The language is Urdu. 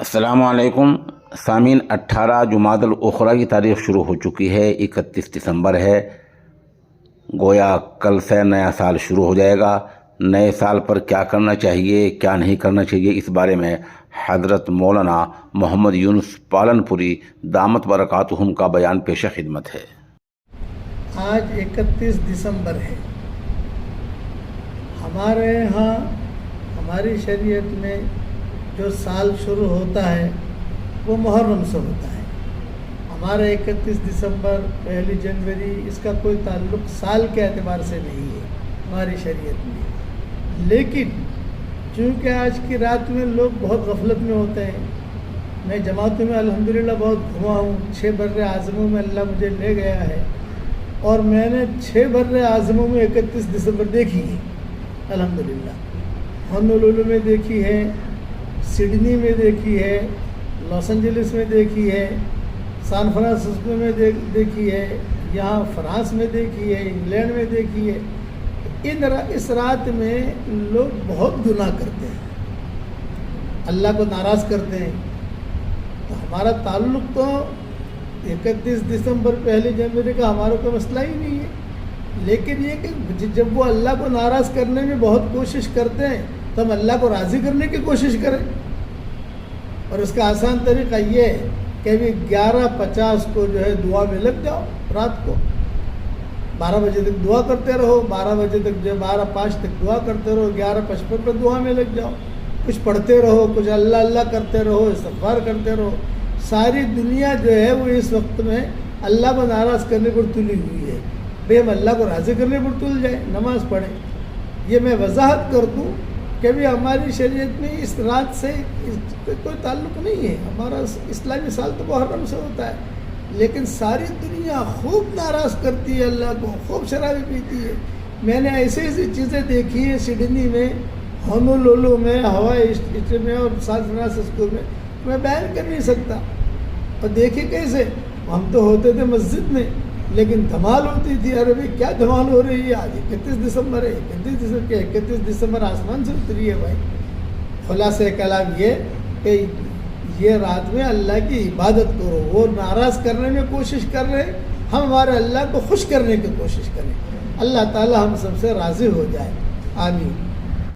السلام علیکم سامعین، 18 جمادی الاخری کی تاریخ شروع ہو چکی ہے، 31 دسمبر ہے۔ گویا کل سے نیا سال شروع ہو جائے گا۔ نئے سال پر کیا کرنا چاہیے، کیا نہیں کرنا چاہیے، اس بارے میں حضرت مولانا محمد یونس پالن پوری دامت برکاتہم کا بیان پیش خدمت ہے۔ آج 31 دسمبر ہے۔ ہمارے ہاں ہماری شریعت میں جو سال شروع ہوتا ہے وہ محرم سے ہوتا ہے۔ ہمارا 31 دسمبر، 1 جنوری اس کا کوئی تعلق سال کے اعتبار سے نہیں ہے ہماری شریعت میں، لیکن چونکہ آج کی رات میں لوگ بہت غفلت میں ہوتے ہیں۔ میں جماعتوں میں الحمدللہ بہت گھما ہوں، 6 بر اعظموں میں اللہ مجھے لے گیا ہے، اور میں نے 6 بر اعظموں میں 31 دسمبر دیکھی ہے الحمدللہ۔ ہونولولو میں دیکھی ہے، سڈنی میں دیکھی ہے، لاس اینجلس میں دیکھی ہے، سان فرانسسکو میں دیکھی ہے، یہاں فرانس میں دیکھی ہے، انگلینڈ میں دیکھی ہے۔ اس رات میں لوگ بہت گناہ کرتے ہیں، اللہ کو ناراض کرتے ہیں۔ تو ہمارا تعلق تو 31 دسمبر 1 جنوری کا ہمارا کوئی مسئلہ ہی نہیں ہے، لیکن یہ کہ جب وہ اللہ کو ناراض کرنے میں بہت کوشش کرتے ہیں تو ہم اللہ کو راضی کرنے کی کوشش کریں۔ اور اس کا آسان طریقہ یہ ہے کہ ابھی 11:50 کو جو ہے دعا میں لگ جاؤ، رات کو 12 بجے تک دعا کرتے رہو، 12 بجے تک جو 12:05 تک دعا کرتے رہو، 11:55 پر دعا میں لگ جاؤ، کچھ پڑھتے رہو، کچھ اللہ اللہ کرتے رہو، استغفار کرتے رہو۔ ساری دنیا جو ہے وہ اس وقت میں اللہ کو ناراض کرنے پر تلی ہوئی ہے، بھئی ہم اللہ کو راضی کرنے پر تل جائیں، نماز پڑھیں۔ یہ میں وضاحت کر دوں کہ بھی ہماری شریعت میں اس رات سے کوئی تعلق نہیں ہے۔ ہمارا اسلامی سال تو محرم سے ہوتا ہے، لیکن ساری دنیا خوب ناراض کرتی ہے اللہ کو، خوب شرابی پیتی ہے۔ میں نے ایسی چیزیں دیکھی ہیں سڈنی میں، ہونولولو میں، ہوائی اسٹریٹ میں اور سان فرانسسکو میں بیان کر نہیں سکتا۔ اور دیکھیں کیسے ہم تو ہوتے تھے مسجد میں، لیکن دھمال ہوتی تھی۔ ارے بھائی کیا دھمال ہو رہی ہے، آج 31 دسمبر ہے، 31 دسمبر آسمان سے اتری ہے بھائی۔ خلاصہ کلام یہ کہ یہ رات میں اللہ کی عبادت کرو، وہ ناراض کرنے میں کوشش کر رہے ہیں، ہم ہمارے اللہ کو خوش کرنے کی کوشش کریں، اللہ تعالی ہم سب سے راضی ہو جائے، آمین۔